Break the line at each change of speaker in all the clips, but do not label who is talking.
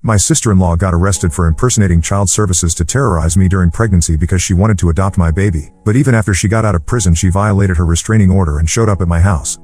My sister-in-law got arrested for impersonating child services to terrorize me during pregnancy because she wanted to adopt my baby, but even after she got out of prison she violated her restraining order and showed up at my house.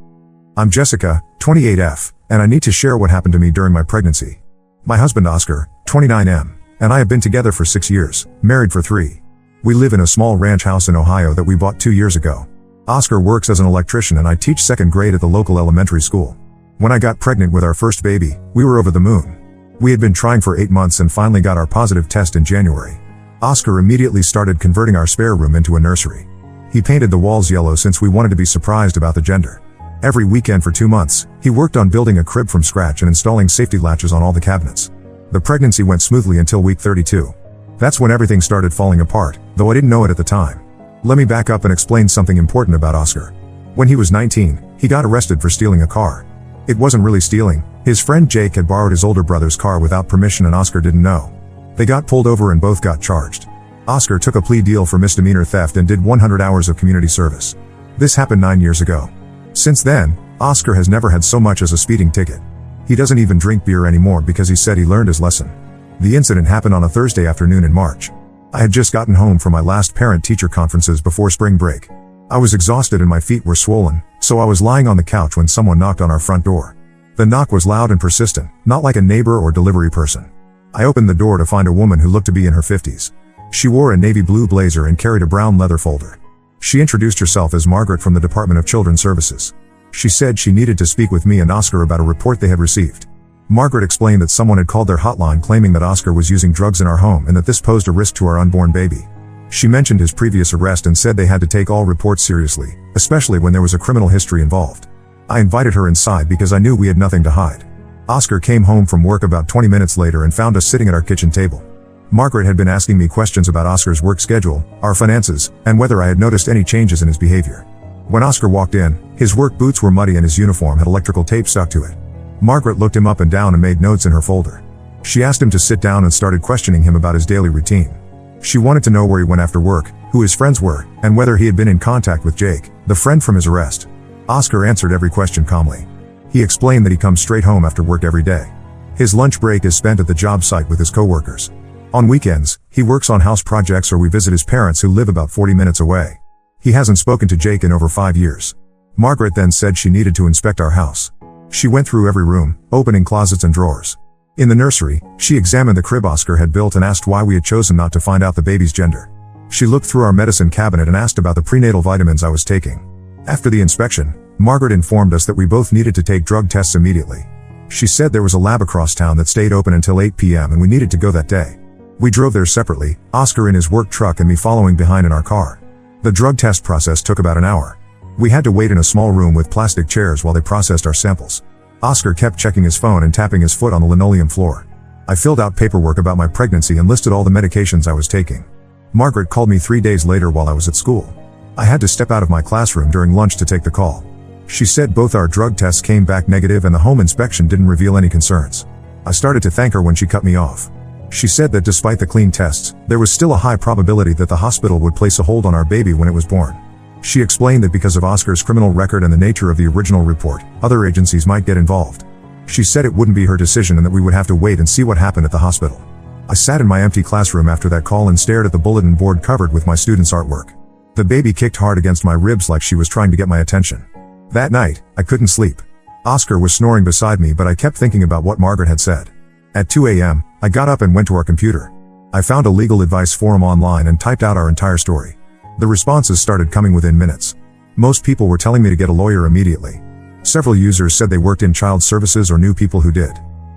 I'm Jessica, 28F, and I need to share what happened to me during my pregnancy. My husband Oscar, 29M, and I have been together for 6 years, married for 3. We live in a small ranch house in Ohio that we bought 2 years ago. Oscar works as an electrician and I teach 2nd grade at the local elementary school. When I got pregnant with our first baby, we were over the moon. We had been trying for 8 months and finally got our positive test in January. Oscar immediately started converting our spare room into a nursery. He painted the walls yellow since we wanted to be surprised about the gender. Every weekend for 2 months, he worked on building a crib from scratch and installing safety latches on all the cabinets. The pregnancy went smoothly until week 32. That's when everything started falling apart, though I didn't know it at the time. Let me back up and explain something important about Oscar. When he was 19, he got arrested for stealing a car. It wasn't really stealing. His friend Jake had borrowed his older brother's car without permission and Oscar didn't know. They got pulled over and both got charged. Oscar took a plea deal for misdemeanor theft and did 100 hours of community service. This happened 9 years ago. Since then, Oscar has never had so much as a speeding ticket. He doesn't even drink beer anymore because he said he learned his lesson. The incident happened on a Thursday afternoon in March. I had just gotten home from my last parent-teacher conferences before spring break. I was exhausted and my feet were swollen, so I was lying on the couch when someone knocked on our front door. The knock was loud and persistent, not like a neighbor or delivery person. I opened the door to find a woman who looked to be in her 50s. She wore a navy blue blazer and carried a brown leather folder. She introduced herself as Margaret from the Department of Children's Services. She said she needed to speak with me and Oscar about a report they had received. Margaret explained that someone had called their hotline claiming that Oscar was using drugs in our home and that this posed a risk to our unborn baby. She mentioned his previous arrest and said they had to take all reports seriously, especially when there was a criminal history involved. I invited her inside because I knew we had nothing to hide. Oscar came home from work about 20 minutes later and found us sitting at our kitchen table. Margaret had been asking me questions about Oscar's work schedule, our finances, and whether I had noticed any changes in his behavior. When Oscar walked in, his work boots were muddy and his uniform had electrical tape stuck to it. Margaret looked him up and down and made notes in her folder. She asked him to sit down and started questioning him about his daily routine. She wanted to know where he went after work, who his friends were, and whether he had been in contact with Jake, the friend from his arrest. Oscar answered every question calmly. He explained that he comes straight home after work every day. His lunch break is spent at the job site with his coworkers. On weekends, he works on house projects or we visit his parents who live about 40 minutes away. He hasn't spoken to Jake in over 5 years. Margaret then said she needed to inspect our house. She went through every room, opening closets and drawers. In the nursery, she examined the crib Oscar had built and asked why we had chosen not to find out the baby's gender. She looked through our medicine cabinet and asked about the prenatal vitamins I was taking. After the inspection, Margaret informed us that we both needed to take drug tests immediately. She said there was a lab across town that stayed open until 8 p.m. and we needed to go that day. We drove there separately, Oscar in his work truck and me following behind in our car. The drug test process took about an hour. We had to wait in a small room with plastic chairs while they processed our samples. Oscar kept checking his phone and tapping his foot on the linoleum floor. I filled out paperwork about my pregnancy and listed all the medications I was taking. Margaret called me 3 days later while I was at school. I had to step out of my classroom during lunch to take the call. She said both our drug tests came back negative and the home inspection didn't reveal any concerns. I started to thank her when she cut me off. She said that despite the clean tests, there was still a high probability that the hospital would place a hold on our baby when it was born. She explained that because of Oscar's criminal record and the nature of the original report, other agencies might get involved. She said it wouldn't be her decision and that we would have to wait and see what happened at the hospital. I sat in my empty classroom after that call and stared at the bulletin board covered with my students' artwork. The baby kicked hard against my ribs like she was trying to get my attention. That night, I couldn't sleep. Oscar was snoring beside me but I kept thinking about what Margaret had said. At 2 a.m., I got up and went to our computer. I found a legal advice forum online and typed out our entire story. The responses started coming within minutes. Most people were telling me to get a lawyer immediately. Several users said they worked in child services or knew people who did.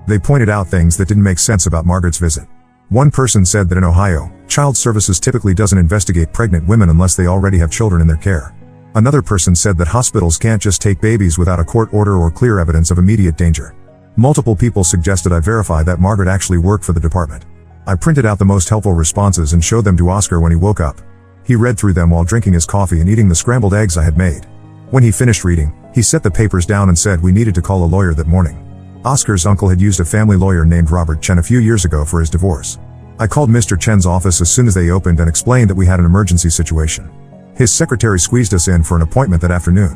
They pointed out things that didn't make sense about Margaret's visit. One person said that in Ohio, child services typically doesn't investigate pregnant women unless they already have children in their care. Another person said that hospitals can't just take babies without a court order or clear evidence of immediate danger. Multiple people suggested I verify that Margaret actually worked for the department. I printed out the most helpful responses and showed them to Oscar when he woke up. He read through them while drinking his coffee and eating the scrambled eggs I had made. When he finished reading, he set the papers down and said we needed to call a lawyer that morning. Oscar's uncle had used a family lawyer named Robert Chen a few years ago for his divorce. I called Mr. Chen's office as soon as they opened and explained that we had an emergency situation. His secretary squeezed us in for an appointment that afternoon.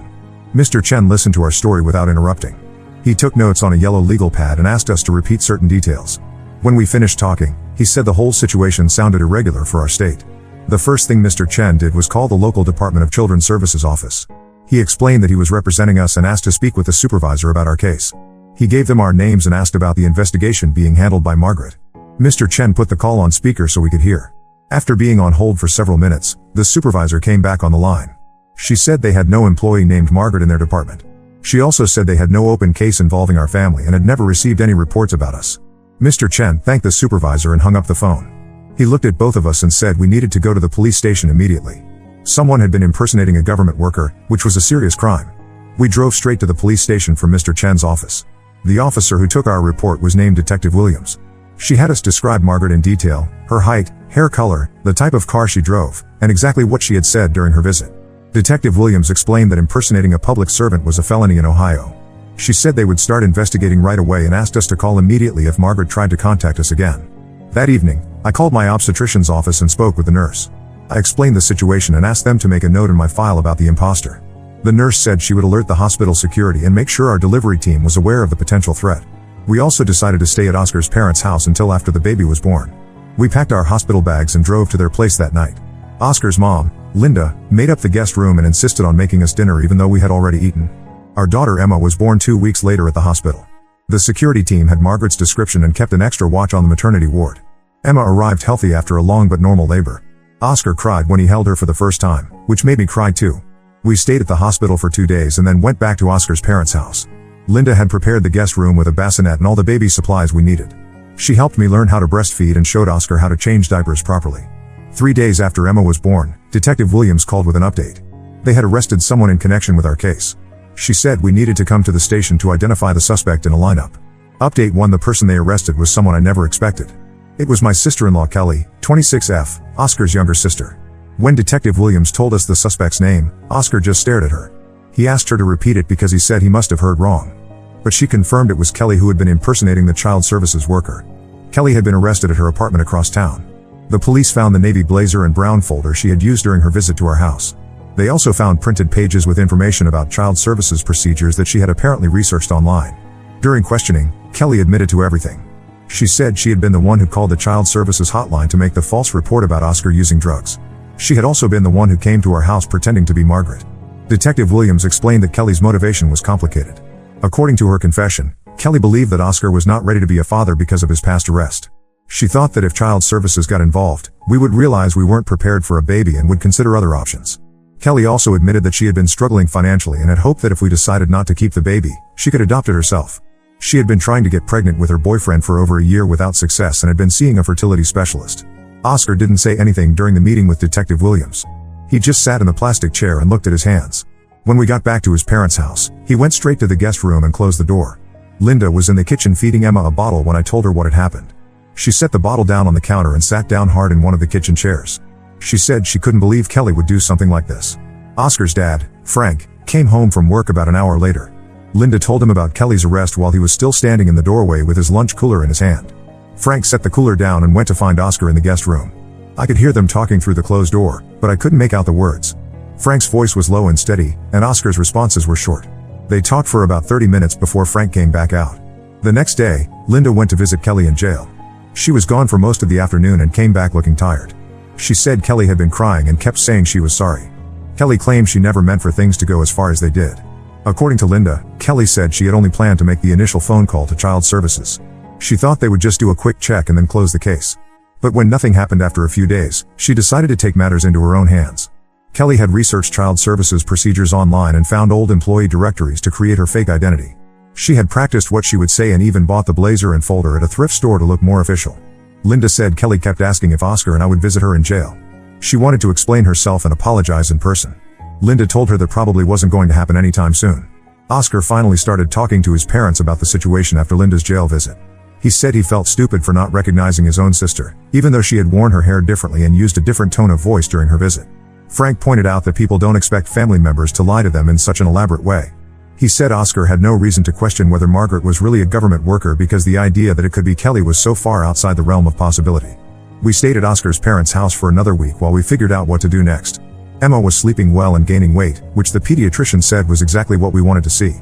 Mr. Chen listened to our story without interrupting. He took notes on a yellow legal pad and asked us to repeat certain details. When we finished talking, he said the whole situation sounded irregular for our state. The first thing Mr. Chen did was call the local Department of Children's Services office. He explained that he was representing us and asked to speak with the supervisor about our case. He gave them our names and asked about the investigation being handled by Margaret. Mr. Chen put the call on speaker so we could hear. After being on hold for several minutes, the supervisor came back on the line. She said they had no employee named Margaret in their department. She also said they had no open case involving our family and had never received any reports about us. Mr. Chen thanked the supervisor and hung up the phone. He looked at both of us and said we needed to go to the police station immediately. Someone had been impersonating a government worker, which was a serious crime. We drove straight to the police station from Mr. Chen's office. The officer who took our report was named Detective Williams. She had us describe Margaret in detail, her height, hair color, the type of car she drove, and exactly what she had said during her visit. Detective Williams explained that impersonating a public servant was a felony in Ohio. She said they would start investigating right away and asked us to call immediately if Margaret tried to contact us again. That evening, I called my obstetrician's office and spoke with the nurse. I explained the situation and asked them to make a note in my file about the imposter. The nurse said she would alert the hospital security and make sure our delivery team was aware of the potential threat. We also decided to stay at Oscar's parents' house until after the baby was born. We packed our hospital bags and drove to their place that night. Oscar's mom, Linda, made up the guest room and insisted on making us dinner even though we had already eaten. Our daughter Emma was born 2 weeks later at the hospital. The security team had Margaret's description and kept an extra watch on the maternity ward. Emma arrived healthy after a long but normal labor. Oscar cried when he held her for the first time, which made me cry too. We stayed at the hospital for 2 days and then went back to Oscar's parents' house. Linda had prepared the guest room with a bassinet and all the baby supplies we needed. She helped me learn how to breastfeed and showed Oscar how to change diapers properly. 3 days after Emma was born, Detective Williams called with an update. They had arrested someone in connection with our case. She said we needed to come to the station to identify the suspect in a lineup. Update 1: the person they arrested was someone I never expected. It was my sister-in-law Kelly, 26F, Oscar's younger sister. When Detective Williams told us the suspect's name, Oscar just stared at her. He asked her to repeat it because he said he must have heard wrong. But she confirmed it was Kelly who had been impersonating the child services worker. Kelly had been arrested at her apartment across town. The police found the navy blazer and brown folder she had used during her visit to our house. They also found printed pages with information about child services procedures that she had apparently researched online. During questioning, Kelly admitted to everything. She said she had been the one who called the child services hotline to make the false report about Oscar using drugs. She had also been the one who came to our house pretending to be Margaret. Detective Williams explained that Kelly's motivation was complicated. According to her confession, Kelly believed that Oscar was not ready to be a father because of his past arrest. She thought that if child services got involved, we would realize we weren't prepared for a baby and would consider other options. Kelly also admitted that she had been struggling financially and had hoped that if we decided not to keep the baby, she could adopt it herself. She had been trying to get pregnant with her boyfriend for over a year without success and had been seeing a fertility specialist. Oscar didn't say anything during the meeting with Detective Williams. He just sat in the plastic chair and looked at his hands. When we got back to his parents' house, he went straight to the guest room and closed the door. Linda was in the kitchen feeding Emma a bottle when I told her what had happened. She set the bottle down on the counter and sat down hard in one of the kitchen chairs. She said she couldn't believe Kelly would do something like this. Oscar's dad, Frank, came home from work about an hour later. Linda told him about Kelly's arrest while he was still standing in the doorway with his lunch cooler in his hand. Frank set the cooler down and went to find Oscar in the guest room. I could hear them talking through the closed door, but I couldn't make out the words. Frank's voice was low and steady, and Oscar's responses were short. They talked for about 30 minutes before Frank came back out. The next day, Linda went to visit Kelly in jail. She was gone for most of the afternoon and came back looking tired. She said Kelly had been crying and kept saying she was sorry. Kelly claimed she never meant for things to go as far as they did. According to Linda, Kelly said she had only planned to make the initial phone call to child services. She thought they would just do a quick check and then close the case. But when nothing happened after a few days, she decided to take matters into her own hands. Kelly had researched child services procedures online and found old employee directories to create her fake identity. She had practiced what she would say and even bought the blazer and folder at a thrift store to look more official. Linda said Kelly kept asking if Oscar and I would visit her in jail. She wanted to explain herself and apologize in person. Linda told her that probably wasn't going to happen anytime soon. Oscar finally started talking to his parents about the situation after Linda's jail visit. He said he felt stupid for not recognizing his own sister, even though she had worn her hair differently and used a different tone of voice during her visit. Frank pointed out that people don't expect family members to lie to them in such an elaborate way. He said Oscar had no reason to question whether Margaret was really a government worker because the idea that it could be Kelly was so far outside the realm of possibility. We stayed at Oscar's parents' house for another week while we figured out what to do next. Emma was sleeping well and gaining weight, which the pediatrician said was exactly what we wanted to see.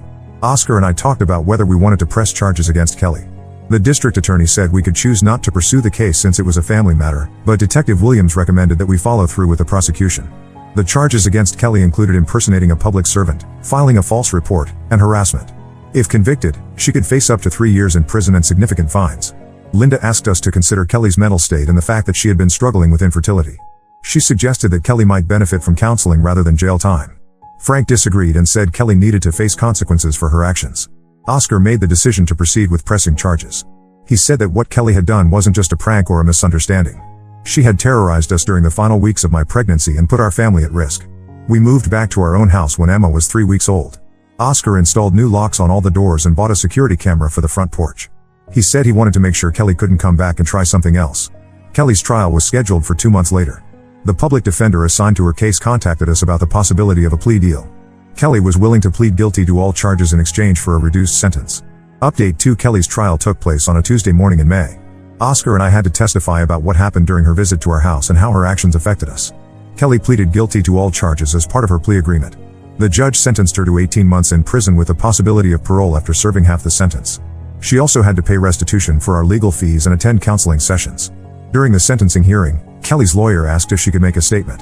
Oscar and I talked about whether we wanted to press charges against Kelly. The district attorney said we could choose not to pursue the case since it was a family matter, but Detective Williams recommended that we follow through with the prosecution. The charges against Kelly included impersonating a public servant, filing a false report, and harassment. If convicted, she could face up to 3 years in prison and significant fines. Linda asked us to consider Kelly's mental state and the fact that she had been struggling with infertility. She suggested that Kelly might benefit from counseling rather than jail time. Frank disagreed and said Kelly needed to face consequences for her actions. Oscar made the decision to proceed with pressing charges. He said that what Kelly had done wasn't just a prank or a misunderstanding. She had terrorized us during the final weeks of my pregnancy and put our family at risk. We moved back to our own house when Emma was 3 weeks old. Oscar installed new locks on all the doors and bought a security camera for the front porch. He said he wanted to make sure Kelly couldn't come back and try something else. Kelly's trial was scheduled for 2 months later. The public defender assigned to her case contacted us about the possibility of a plea deal. Kelly was willing to plead guilty to all charges in exchange for a reduced sentence. Update 2: Kelly's trial took place on a Tuesday morning in May. Oscar and I had to testify about what happened during her visit to our house and how her actions affected us. Kelly pleaded guilty to all charges as part of her plea agreement. The judge sentenced her to 18 months in prison with the possibility of parole after serving half the sentence. She also had to pay restitution for our legal fees and attend counseling sessions. During the sentencing hearing, Kelly's lawyer asked if she could make a statement.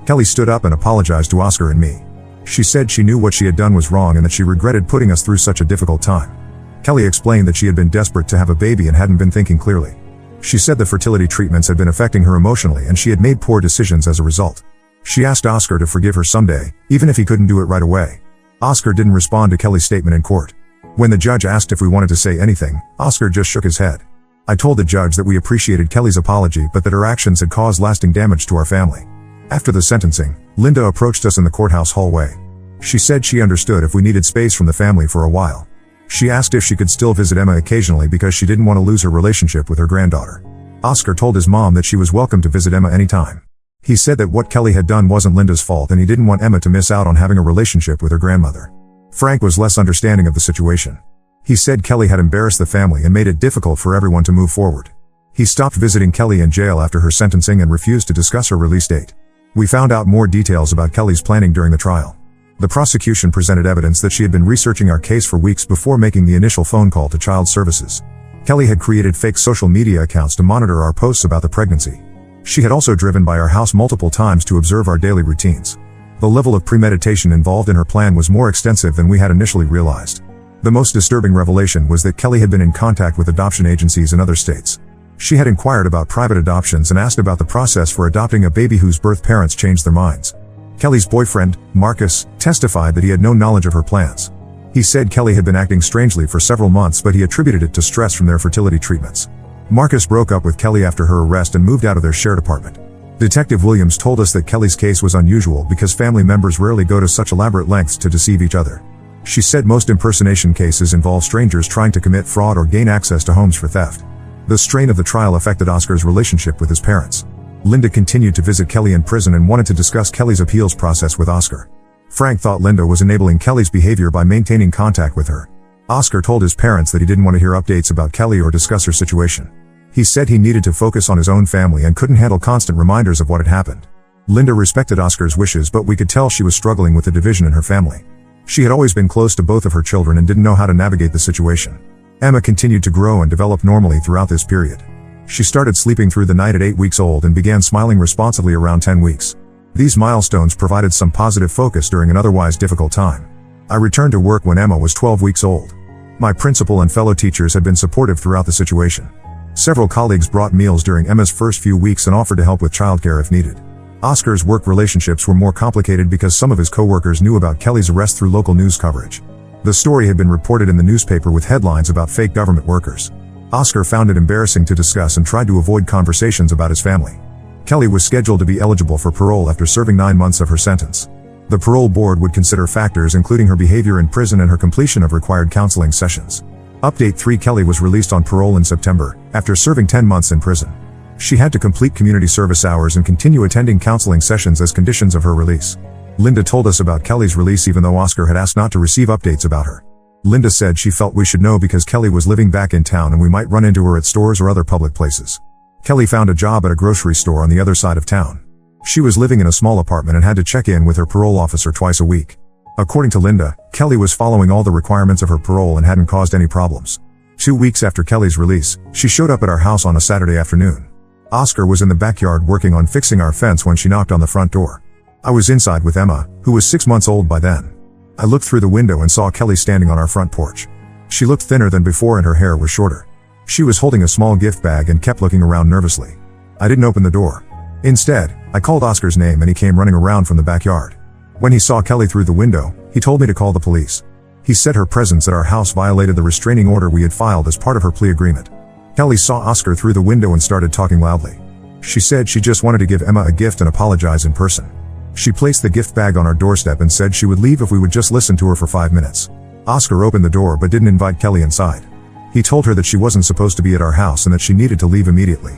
Kelly stood up and apologized to Oscar and me. She said she knew what she had done was wrong and that she regretted putting us through such a difficult time. Kelly explained that she had been desperate to have a baby and hadn't been thinking clearly. She said the fertility treatments had been affecting her emotionally and she had made poor decisions as a result. She asked Oscar to forgive her someday, even if he couldn't do it right away. Oscar didn't respond to Kelly's statement in court. When the judge asked if we wanted to say anything, Oscar just shook his head. I told the judge that we appreciated Kelly's apology but that her actions had caused lasting damage to our family. After the sentencing, Linda approached us in the courthouse hallway. She said she understood if we needed space from the family for a while. She asked if she could still visit Emma occasionally because she didn't want to lose her relationship with her granddaughter. Oscar told his mom that she was welcome to visit Emma anytime. He said that what Kelly had done wasn't Linda's fault and he didn't want Emma to miss out on having a relationship with her grandmother. Frank was less understanding of the situation. He said Kelly had embarrassed the family and made it difficult for everyone to move forward. He stopped visiting Kelly in jail after her sentencing and refused to discuss her release date. We found out more details about Kelly's planning during the trial. The prosecution presented evidence that she had been researching our case for weeks before making the initial phone call to Child Services. Kelly had created fake social media accounts to monitor our posts about the pregnancy. She had also driven by our house multiple times to observe our daily routines. The level of premeditation involved in her plan was more extensive than we had initially realized. The most disturbing revelation was that Kelly had been in contact with adoption agencies in other states. She had inquired about private adoptions and asked about the process for adopting a baby whose birth parents changed their minds. Kelly's boyfriend, Marcus, testified that he had no knowledge of her plans. He said Kelly had been acting strangely for several months but he attributed it to stress from their fertility treatments. Marcus broke up with Kelly after her arrest and moved out of their shared apartment. Detective Williams told us that Kelly's case was unusual because family members rarely go to such elaborate lengths to deceive each other. She said most impersonation cases involve strangers trying to commit fraud or gain access to homes for theft. The strain of the trial affected Oscar's relationship with his parents. Linda continued to visit Kelly in prison and wanted to discuss Kelly's appeals process with Oscar. Frank thought Linda was enabling Kelly's behavior by maintaining contact with her. Oscar told his parents that he didn't want to hear updates about Kelly or discuss her situation. He said he needed to focus on his own family and couldn't handle constant reminders of what had happened. Linda respected Oscar's wishes but we could tell she was struggling with the division in her family. She had always been close to both of her children and didn't know how to navigate the situation. Emma continued to grow and develop normally throughout this period. She started sleeping through the night at 8 weeks old and began smiling responsibly around 10 weeks. These milestones provided some positive focus during an otherwise difficult time. I returned to work when Emma was 12 weeks old. My principal and fellow teachers had been supportive throughout the situation. Several colleagues brought meals during Emma's first few weeks and offered to help with childcare if needed. Oscar's work relationships were more complicated because some of his coworkers knew about Kelly's arrest through local news coverage. The story had been reported in the newspaper with headlines about fake government workers. Oscar found it embarrassing to discuss and tried to avoid conversations about his family. Kelly was scheduled to be eligible for parole after serving 9 months of her sentence. The parole board would consider factors including her behavior in prison and her completion of required counseling sessions. Update 3: Kelly was released on parole in September, after serving 10 months in prison. She had to complete community service hours and continue attending counseling sessions as conditions of her release. Linda told us about Kelly's release even though Oscar had asked not to receive updates about her. Linda said she felt we should know because Kelly was living back in town and we might run into her at stores or other public places. Kelly found a job at a grocery store on the other side of town. She was living in a small apartment and had to check in with her parole officer twice a week. According to Linda, Kelly was following all the requirements of her parole and hadn't caused any problems. 2 weeks after Kelly's release, she showed up at our house on a Saturday afternoon. Oscar was in the backyard working on fixing our fence when she knocked on the front door. I was inside with Emma, who was 6 months old by then. I looked through the window and saw Kelly standing on our front porch. She looked thinner than before and her hair was shorter. She was holding a small gift bag and kept looking around nervously. I didn't open the door. Instead, I called Oscar's name and he came running around from the backyard. When he saw Kelly through the window, he told me to call the police. He said her presence at our house violated the restraining order we had filed as part of her plea agreement. Kelly saw Oscar through the window and started talking loudly. She said she just wanted to give Emma a gift and apologize in person. She placed the gift bag on our doorstep and said she would leave if we would just listen to her for 5 minutes. Oscar opened the door but didn't invite Kelly inside. He told her that she wasn't supposed to be at our house and that she needed to leave immediately.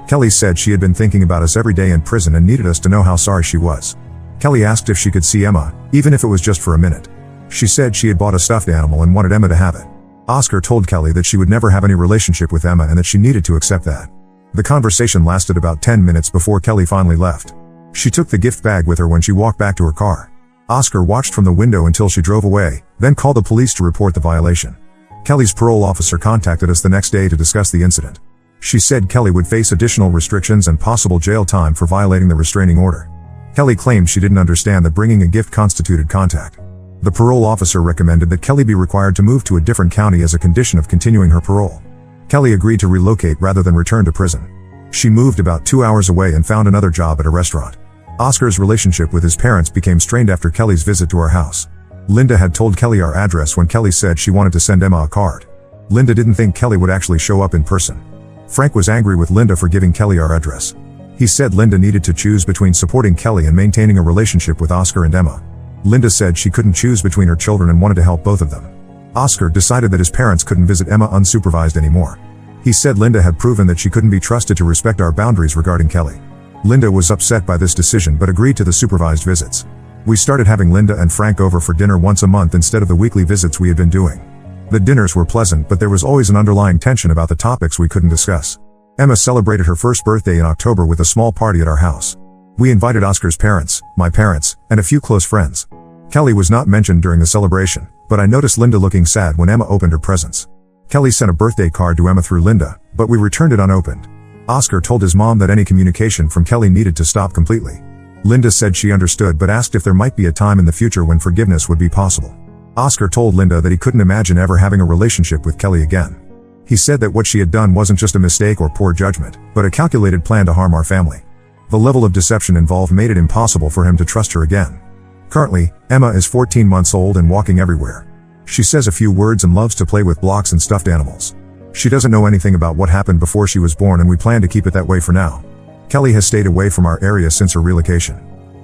Kelly said she had been thinking about us every day in prison and needed us to know how sorry she was. Kelly asked if she could see Emma, even if it was just for a minute. She said she had bought a stuffed animal and wanted Emma to have it. Oscar told Kelly that she would never have any relationship with Emma and that she needed to accept that. The conversation lasted about 10 minutes before Kelly finally left. She took the gift bag with her when she walked back to her car. Oscar watched from the window until she drove away, then called the police to report the violation. Kelly's parole officer contacted us the next day to discuss the incident. She said Kelly would face additional restrictions and possible jail time for violating the restraining order. Kelly claimed she didn't understand that bringing a gift constituted contact. The parole officer recommended that Kelly be required to move to a different county as a condition of continuing her parole. Kelly agreed to relocate rather than return to prison. She moved about 2 hours away and found another job at a restaurant. Oscar's relationship with his parents became strained after Kelly's visit to our house. Linda had told Kelly our address when Kelly said she wanted to send Emma a card. Linda didn't think Kelly would actually show up in person. Frank was angry with Linda for giving Kelly our address. He said Linda needed to choose between supporting Kelly and maintaining a relationship with Oscar and Emma. Linda said she couldn't choose between her children and wanted to help both of them. Oscar decided that his parents couldn't visit Emma unsupervised anymore. He said Linda had proven that she couldn't be trusted to respect our boundaries regarding Kelly. Linda was upset by this decision but agreed to the supervised visits. We started having Linda and Frank over for dinner once a month instead of the weekly visits we had been doing. The dinners were pleasant, but there was always an underlying tension about the topics we couldn't discuss. Emma celebrated her first birthday in October with a small party at our house. We invited Oscar's parents, my parents, and a few close friends. Kelly was not mentioned during the celebration, but I noticed Linda looking sad when Emma opened her presents. Kelly sent a birthday card to Emma through Linda, but we returned it unopened. Oscar told his mom that any communication from Kelly needed to stop completely. Linda said she understood but asked if there might be a time in the future when forgiveness would be possible. Oscar told Linda that he couldn't imagine ever having a relationship with Kelly again. He said that what she had done wasn't just a mistake or poor judgment, but a calculated plan to harm our family. The level of deception involved made it impossible for him to trust her again. Currently, Emma is 14 months old and walking everywhere. She says a few words and loves to play with blocks and stuffed animals. She doesn't know anything about what happened before she was born and we plan to keep it that way for now. Kelly has stayed away from our area since her relocation.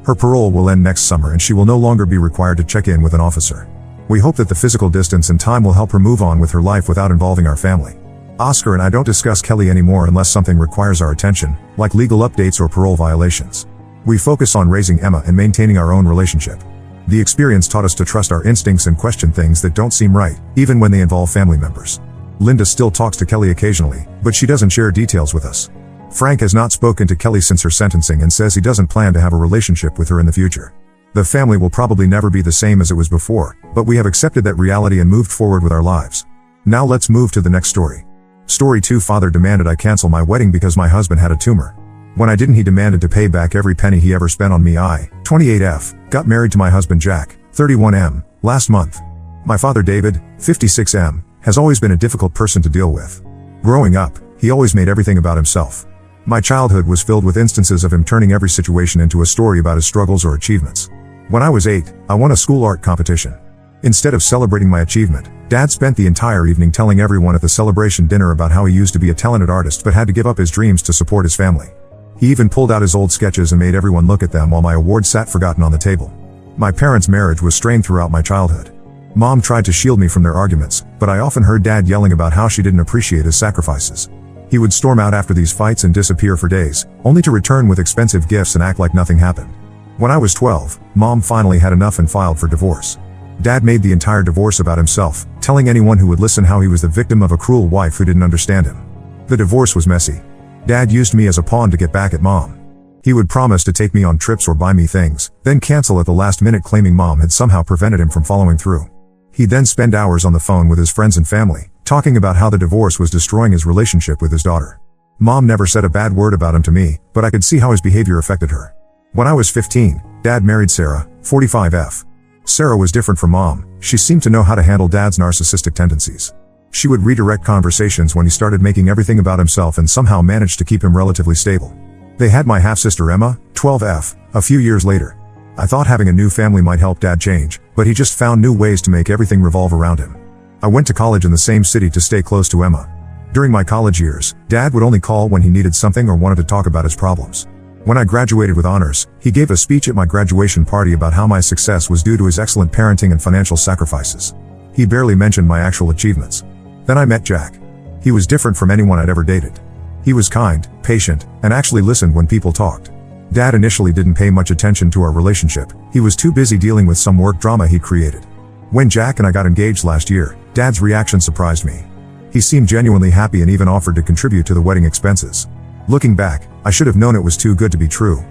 Her parole will end next summer and she will no longer be required to check in with an officer. We hope that the physical distance and time will help her move on with her life without involving our family. Oscar and I don't discuss Kelly anymore unless something requires our attention, like legal updates or parole violations. We focus on raising Emma and maintaining our own relationship. The experience taught us to trust our instincts and question things that don't seem right, even when they involve family members. Linda still talks to Kelly occasionally, but she doesn't share details with us. Frank has not spoken to Kelly since her sentencing and says he doesn't plan to have a relationship with her in the future. The family will probably never be the same as it was before, but we have accepted that reality and moved forward with our lives. Now let's move to the next story. Story 2. Father demanded I cancel my wedding because my husband had a tumor. When I didn't, he demanded to pay back every penny he ever spent on me. I, 28F, got married to my husband Jack, 31M, last month. My father David, 56M, has always been a difficult person to deal with. Growing up, he always made everything about himself. My childhood was filled with instances of him turning every situation into a story about his struggles or achievements. When I was 8, I won a school art competition. Instead of celebrating my achievement, Dad spent the entire evening telling everyone at the celebration dinner about how he used to be a talented artist but had to give up his dreams to support his family. He even pulled out his old sketches and made everyone look at them while my award sat forgotten on the table. My parents' marriage was strained throughout my childhood. Mom tried to shield me from their arguments, but I often heard Dad yelling about how she didn't appreciate his sacrifices. He would storm out after these fights and disappear for days, only to return with expensive gifts and act like nothing happened. When I was 12, Mom finally had enough and filed for divorce. Dad made the entire divorce about himself, telling anyone who would listen how he was the victim of a cruel wife who didn't understand him. The divorce was messy. Dad used me as a pawn to get back at Mom. He would promise to take me on trips or buy me things, then cancel at the last minute claiming Mom had somehow prevented him from following through. He'd then spend hours on the phone with his friends and family, talking about how the divorce was destroying his relationship with his daughter. Mom never said a bad word about him to me, but I could see how his behavior affected her. When I was 15, Dad married Sarah, 45F. Sarah was different from Mom. She seemed to know how to handle Dad's narcissistic tendencies. She would redirect conversations when he started making everything about himself and somehow managed to keep him relatively stable. They had my half-sister Emma, 12F, a few years later. I thought having a new family might help Dad change, but he just found new ways to make everything revolve around him. I went to college in the same city to stay close to Emma. During my college years, Dad would only call when he needed something or wanted to talk about his problems. When I graduated with honors, he gave a speech at my graduation party about how my success was due to his excellent parenting and financial sacrifices. He barely mentioned my actual achievements. Then I met Jack. He was different from anyone I'd ever dated. He was kind, patient, and actually listened when people talked. Dad initially didn't pay much attention to our relationship. He was too busy dealing with some work drama he'd created. When Jack and I got engaged last year, Dad's reaction surprised me. He seemed genuinely happy and even offered to contribute to the wedding expenses. Looking back, I should have known it was too good to be true.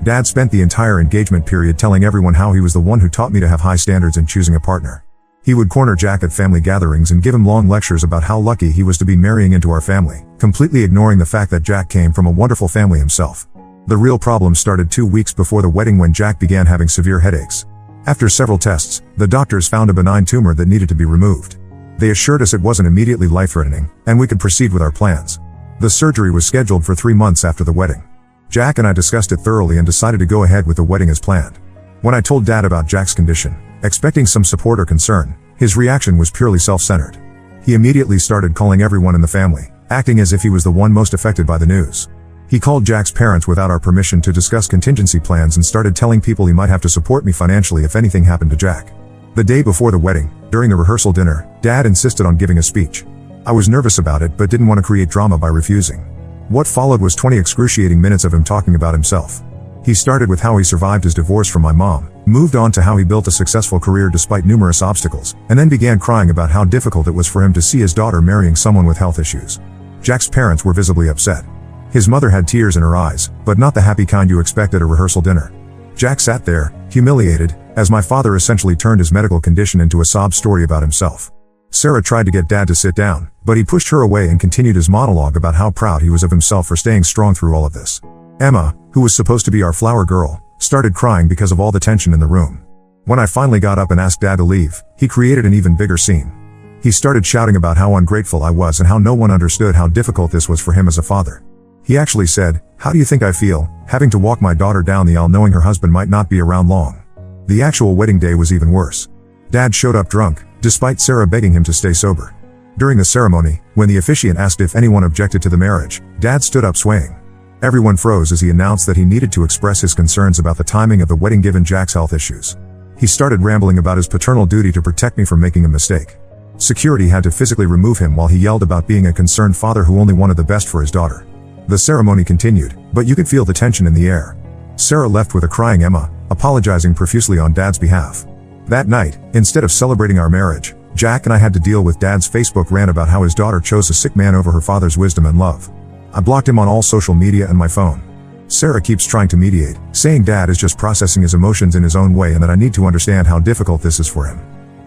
Dad spent the entire engagement period telling everyone how he was the one who taught me to have high standards in choosing a partner. He would corner Jack at family gatherings and give him long lectures about how lucky he was to be marrying into our family, completely ignoring the fact that Jack came from a wonderful family himself. The real problem started 2 weeks before the wedding when Jack began having severe headaches. After several tests, the doctors found a benign tumor that needed to be removed. They assured us it wasn't immediately life-threatening, and we could proceed with our plans. The surgery was scheduled for 3 months after the wedding. Jack and I discussed it thoroughly and decided to go ahead with the wedding as planned. When I told Dad about Jack's condition, expecting some support or concern, his reaction was purely self-centered. He immediately started calling everyone in the family, acting as if he was the one most affected by the news. He called Jack's parents without our permission to discuss contingency plans and started telling people he might have to support me financially if anything happened to Jack. The day before the wedding, during the rehearsal dinner, Dad insisted on giving a speech. I was nervous about it but didn't want to create drama by refusing. What followed was 20 excruciating minutes of him talking about himself. He started with how he survived his divorce from my mom, moved on to how he built a successful career despite numerous obstacles, and then began crying about how difficult it was for him to see his daughter marrying someone with health issues. Jack's parents were visibly upset. His mother had tears in her eyes, but not the happy kind you expect at a rehearsal dinner. Jack sat there, humiliated, as my father essentially turned his medical condition into a sob story about himself. Sarah tried to get Dad to sit down, but he pushed her away and continued his monologue about how proud he was of himself for staying strong through all of this. Emma, who was supposed to be our flower girl, started crying because of all the tension in the room. When I finally got up and asked Dad to leave, he created an even bigger scene. He started shouting about how ungrateful I was and how no one understood how difficult this was for him as a father. He actually said, "How do you think I feel, having to walk my daughter down the aisle knowing her husband might not be around long?" The actual wedding day was even worse. Dad showed up drunk, despite Sarah begging him to stay sober. During the ceremony, when the officiant asked if anyone objected to the marriage, Dad stood up swaying. Everyone froze as he announced that he needed to express his concerns about the timing of the wedding given Jack's health issues. He started rambling about his paternal duty to protect me from making a mistake. Security had to physically remove him while he yelled about being a concerned father who only wanted the best for his daughter. The ceremony continued, but you could feel the tension in the air. Sarah left with a crying Emma, apologizing profusely on Dad's behalf. That night, instead of celebrating our marriage, Jack and I had to deal with Dad's Facebook rant about how his daughter chose a sick man over her father's wisdom and love. I blocked him on all social media and my phone. Sarah keeps trying to mediate, saying Dad is just processing his emotions in his own way and that I need to understand how difficult this is for him.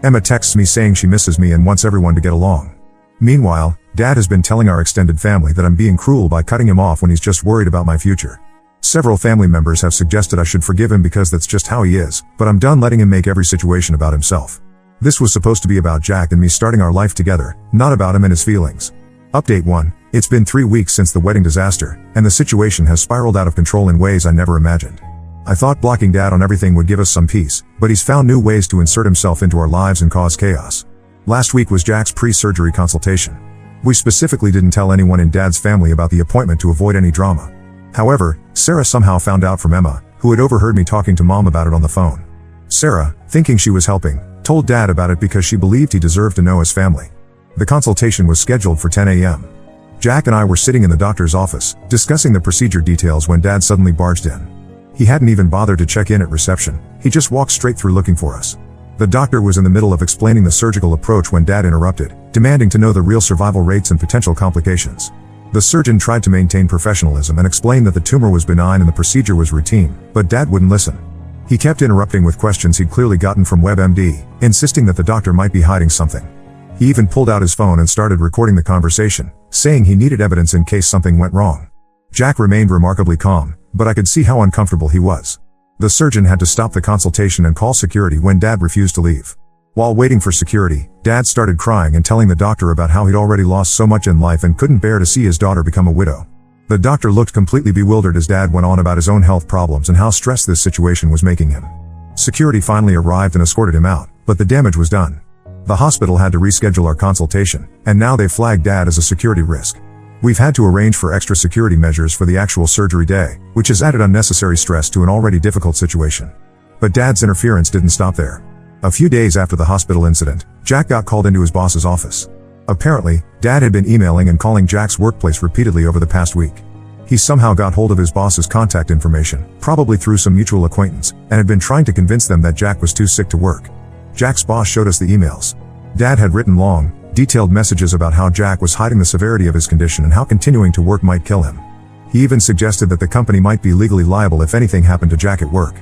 Emma texts me saying she misses me and wants everyone to get along. Meanwhile, Dad has been telling our extended family that I'm being cruel by cutting him off when he's just worried about my future. Several family members have suggested I should forgive him because that's just how he is, but I'm done letting him make every situation about himself. This was supposed to be about Jack and me starting our life together, not about him and his feelings. Update 1. It's been 3 weeks since the wedding disaster, and the situation has spiraled out of control in ways I never imagined. I thought blocking Dad on everything would give us some peace, but he's found new ways to insert himself into our lives and cause chaos. Last week was Jack's pre-surgery consultation. We specifically didn't tell anyone in Dad's family about the appointment to avoid any drama. However, Sarah somehow found out from Emma, who had overheard me talking to Mom about it on the phone. Sarah, thinking she was helping, told Dad about it because she believed he deserved to know his family. The consultation was scheduled for 10 a.m. Jack and I were sitting in the doctor's office, discussing the procedure details when Dad suddenly barged in. He hadn't even bothered to check in at reception, he just walked straight through looking for us. The doctor was in the middle of explaining the surgical approach when Dad interrupted, demanding to know the real survival rates and potential complications. The surgeon tried to maintain professionalism and explain that the tumor was benign and the procedure was routine, but Dad wouldn't listen. He kept interrupting with questions he'd clearly gotten from WebMD, insisting that the doctor might be hiding something. He even pulled out his phone and started recording the conversation, saying he needed evidence in case something went wrong. Jack remained remarkably calm, but I could see how uncomfortable he was. The surgeon had to stop the consultation and call security when Dad refused to leave. While waiting for security, Dad started crying and telling the doctor about how he'd already lost so much in life and couldn't bear to see his daughter become a widow. The doctor looked completely bewildered as Dad went on about his own health problems and how stressed this situation was making him. Security finally arrived and escorted him out, but the damage was done. The hospital had to reschedule our consultation, and now they flagged Dad as a security risk. We've had to arrange for extra security measures for the actual surgery day, which has added unnecessary stress to an already difficult situation. But Dad's interference didn't stop there. A few days after the hospital incident, Jack got called into his boss's office. Apparently, Dad had been emailing and calling Jack's workplace repeatedly over the past week. He somehow got hold of his boss's contact information, probably through some mutual acquaintance, and had been trying to convince them that Jack was too sick to work. Jack's boss showed us the emails. Dad had written long, detailed messages about how Jack was hiding the severity of his condition and how continuing to work might kill him. He even suggested that the company might be legally liable if anything happened to Jack at work.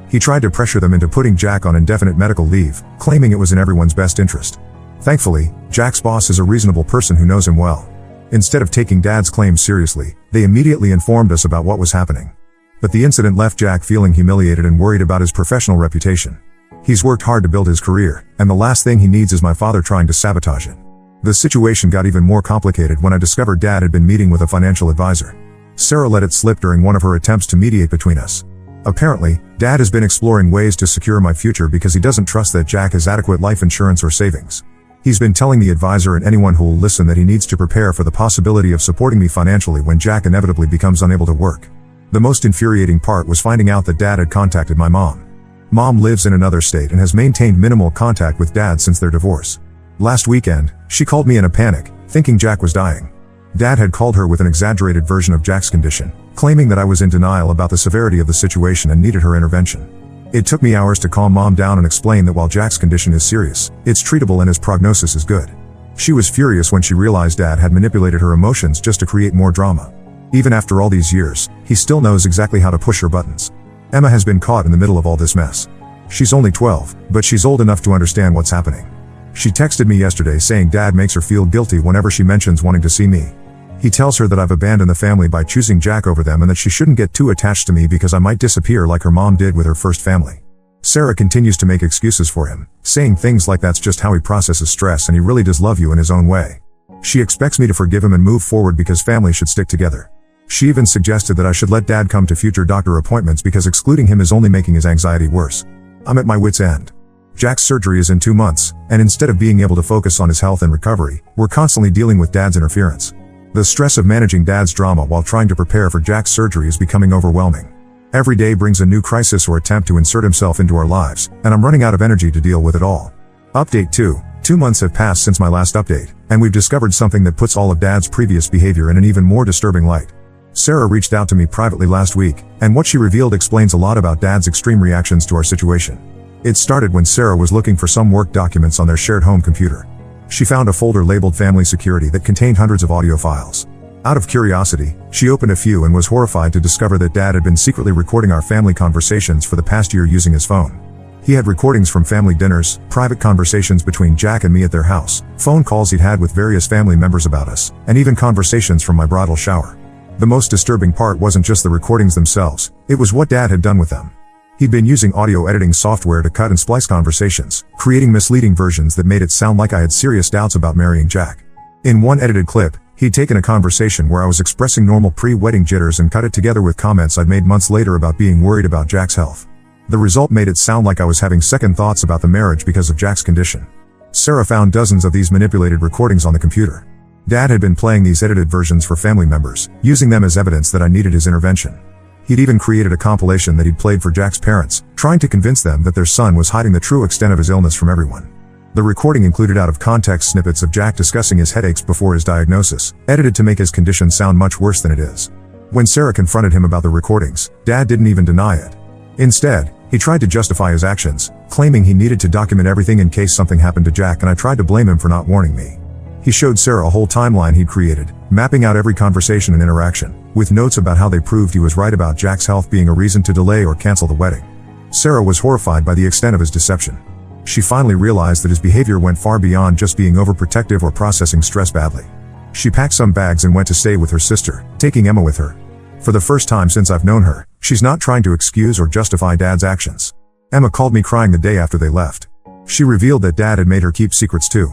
He tried to pressure them into putting Jack on indefinite medical leave, claiming it was in everyone's best interest. Thankfully, Jack's boss is a reasonable person who knows him well. Instead of taking Dad's claims seriously, they immediately informed us about what was happening. But the incident left Jack feeling humiliated and worried about his professional reputation. He's worked hard to build his career, and the last thing he needs is my father trying to sabotage it. The situation got even more complicated when I discovered Dad had been meeting with a financial advisor. Sarah let it slip during one of her attempts to mediate between us. Apparently, Dad has been exploring ways to secure my future because he doesn't trust that Jack has adequate life insurance or savings. He's been telling the advisor and anyone who will listen that he needs to prepare for the possibility of supporting me financially when Jack inevitably becomes unable to work. The most infuriating part was finding out that Dad had contacted my mom. Mom lives in another state and has maintained minimal contact with Dad since their divorce. Last weekend, she called me in a panic, thinking Jack was dying. Dad had called her with an exaggerated version of Jack's condition, claiming that I was in denial about the severity of the situation and needed her intervention. It took me hours to calm Mom down and explain that while Jack's condition is serious, it's treatable and his prognosis is good. She was furious when she realized Dad had manipulated her emotions just to create more drama. Even after all these years, he still knows exactly how to push her buttons. Emma has been caught in the middle of all this mess. She's only 12, but she's old enough to understand what's happening. She texted me yesterday saying Dad makes her feel guilty whenever she mentions wanting to see me. He tells her that I've abandoned the family by choosing Jack over them and that she shouldn't get too attached to me because I might disappear like her mom did with her first family. Sarah continues to make excuses for him, saying things like that's just how he processes stress and he really does love you in his own way. She expects me to forgive him and move forward because family should stick together. She even suggested that I should let Dad come to future doctor appointments because excluding him is only making his anxiety worse. I'm at my wit's end. Jack's surgery is in 2 months, and instead of being able to focus on his health and recovery, we're constantly dealing with Dad's interference. The stress of managing Dad's drama while trying to prepare for Jack's surgery is becoming overwhelming. Every day brings a new crisis or attempt to insert himself into our lives, and I'm running out of energy to deal with it all. Update 2. 2 months have passed since my last update, and we've discovered something that puts all of Dad's previous behavior in an even more disturbing light. Sarah reached out to me privately last week, and what she revealed explains a lot about Dad's extreme reactions to our situation. It started when Sarah was looking for some work documents on their shared home computer. She found a folder labeled Family Security that contained hundreds of audio files. Out of curiosity, she opened a few and was horrified to discover that Dad had been secretly recording our family conversations for the past year using his phone. He had recordings from family dinners, private conversations between Jack and me at their house, phone calls he'd had with various family members about us, and even conversations from my bridal shower. The most disturbing part wasn't just the recordings themselves, it was what Dad had done with them. He'd been using audio editing software to cut and splice conversations, creating misleading versions that made it sound like I had serious doubts about marrying Jack. In one edited clip, he'd taken a conversation where I was expressing normal pre-wedding jitters and cut it together with comments I'd made months later about being worried about Jack's health. The result made it sound like I was having second thoughts about the marriage because of Jack's condition. Sarah found dozens of these manipulated recordings on the computer. Dad had been playing these edited versions for family members, using them as evidence that I needed his intervention. He'd even created a compilation that he'd played for Jack's parents, trying to convince them that their son was hiding the true extent of his illness from everyone. The recording included out-of-context snippets of Jack discussing his headaches before his diagnosis, edited to make his condition sound much worse than it is. When Sarah confronted him about the recordings, Dad didn't even deny it. Instead, he tried to justify his actions, claiming he needed to document everything in case something happened to Jack, and I tried to blame him for not warning me. He showed Sarah a whole timeline he'd created, mapping out every conversation and interaction, with notes about how they proved he was right about Jack's health being a reason to delay or cancel the wedding. Sarah was horrified by the extent of his deception. She finally realized that his behavior went far beyond just being overprotective or processing stress badly. She packed some bags and went to stay with her sister, taking Emma with her. For the first time since I've known her, she's not trying to excuse or justify Dad's actions. Emma called me crying the day after they left. She revealed that Dad had made her keep secrets too.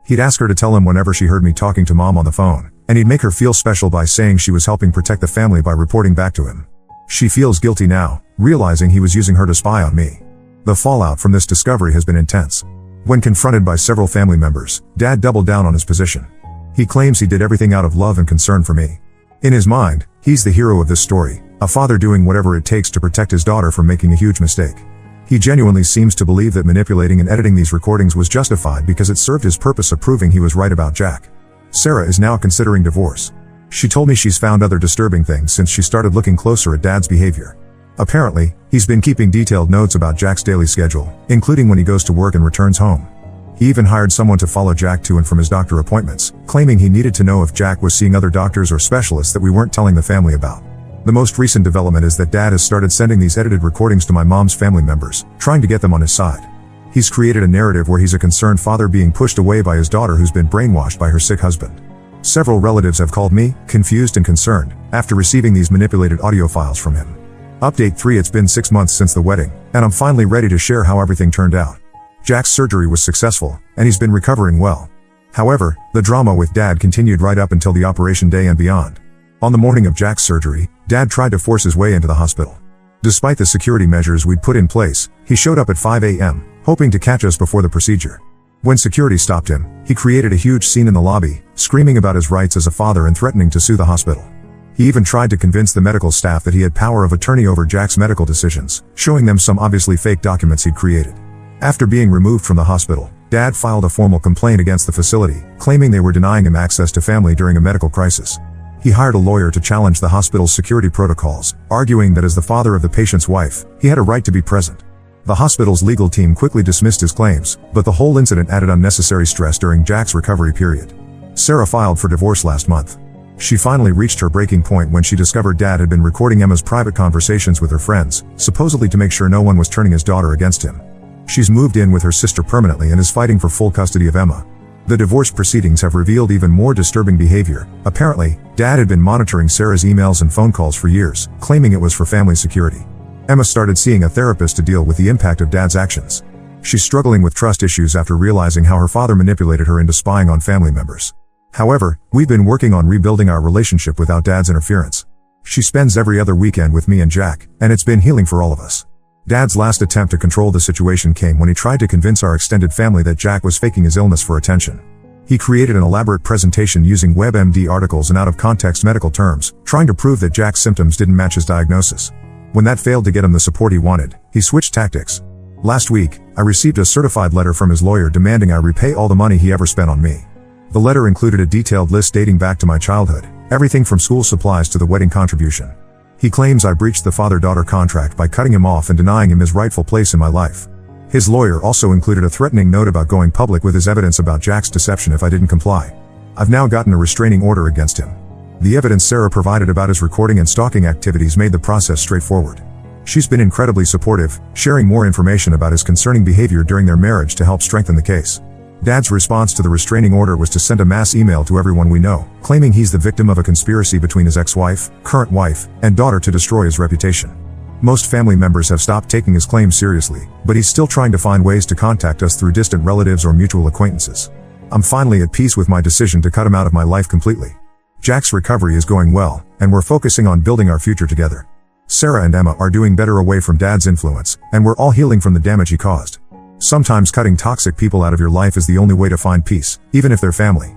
He'd ask her to tell him whenever she heard me talking to Mom on the phone, and he'd make her feel special by saying she was helping protect the family by reporting back to him. She feels guilty now, realizing he was using her to spy on me. The fallout from this discovery has been intense. When confronted by several family members, Dad doubled down on his position. He claims he did everything out of love and concern for me. In his mind, he's the hero of this story, a father doing whatever it takes to protect his daughter from making a huge mistake. He genuinely seems to believe that manipulating and editing these recordings was justified because it served his purpose of proving he was right about Jack. Sarah is now considering divorce. She told me she's found other disturbing things since she started looking closer at Dad's behavior. Apparently, he's been keeping detailed notes about Jack's daily schedule, including when he goes to work and returns home. He even hired someone to follow Jack to and from his doctor appointments, claiming he needed to know if Jack was seeing other doctors or specialists that we weren't telling the family about. The most recent development is that Dad has started sending these edited recordings to my mom's family members, trying to get them on his side. He's created a narrative where he's a concerned father being pushed away by his daughter who's been brainwashed by her sick husband. Several relatives have called me, confused and concerned, after receiving these manipulated audio files from him. Update 3: It's been 6 months since the wedding, and I'm finally ready to share how everything turned out. Jack's surgery was successful, and he's been recovering well. However, the drama with Dad continued right up until the operation day and beyond. On the morning of Jack's surgery, Dad tried to force his way into the hospital. Despite the security measures we'd put in place, he showed up at 5 a.m., hoping to catch us before the procedure. When security stopped him, he created a huge scene in the lobby, screaming about his rights as a father and threatening to sue the hospital. He even tried to convince the medical staff that he had power of attorney over Jack's medical decisions, showing them some obviously fake documents he'd created. After being removed from the hospital, Dad filed a formal complaint against the facility, claiming they were denying him access to family during a medical crisis. He hired a lawyer to challenge the hospital's security protocols, arguing that as the father of the patient's wife, he had a right to be present. The hospital's legal team quickly dismissed his claims, but the whole incident added unnecessary stress during Jack's recovery period. Sarah filed for divorce last month. She finally reached her breaking point when she discovered Dad had been recording Emma's private conversations with her friends, supposedly to make sure no one was turning his daughter against him. She's moved in with her sister permanently and is fighting for full custody of Emma. The divorce proceedings have revealed even more disturbing behavior. Apparently, Dad had been monitoring Sarah's emails and phone calls for years, claiming it was for family security. Emma started seeing a therapist to deal with the impact of Dad's actions. She's struggling with trust issues after realizing how her father manipulated her into spying on family members. However, we've been working on rebuilding our relationship without Dad's interference. She spends every other weekend with me and Jack, and it's been healing for all of us. Dad's last attempt to control the situation came when he tried to convince our extended family that Jack was faking his illness for attention. He created an elaborate presentation using WebMD articles and out-of-context medical terms, trying to prove that Jack's symptoms didn't match his diagnosis. When that failed to get him the support he wanted, he switched tactics. Last week, I received a certified letter from his lawyer demanding I repay all the money he ever spent on me. The letter included a detailed list dating back to my childhood, everything from school supplies to the wedding contribution. He claims I breached the father-daughter contract by cutting him off and denying him his rightful place in my life. His lawyer also included a threatening note about going public with his evidence about Jack's deception if I didn't comply. I've now gotten a restraining order against him. The evidence Sarah provided about his recording and stalking activities made the process straightforward. She's been incredibly supportive, sharing more information about his concerning behavior during their marriage to help strengthen the case. Dad's response to the restraining order was to send a mass email to everyone we know, claiming he's the victim of a conspiracy between his ex-wife, current wife, and daughter to destroy his reputation. Most family members have stopped taking his claims seriously, but he's still trying to find ways to contact us through distant relatives or mutual acquaintances. I'm finally at peace with my decision to cut him out of my life completely. Jack's recovery is going well, and we're focusing on building our future together. Sarah and Emma are doing better away from Dad's influence, and we're all healing from the damage he caused. Sometimes cutting toxic people out of your life is the only way to find peace, even if they're family.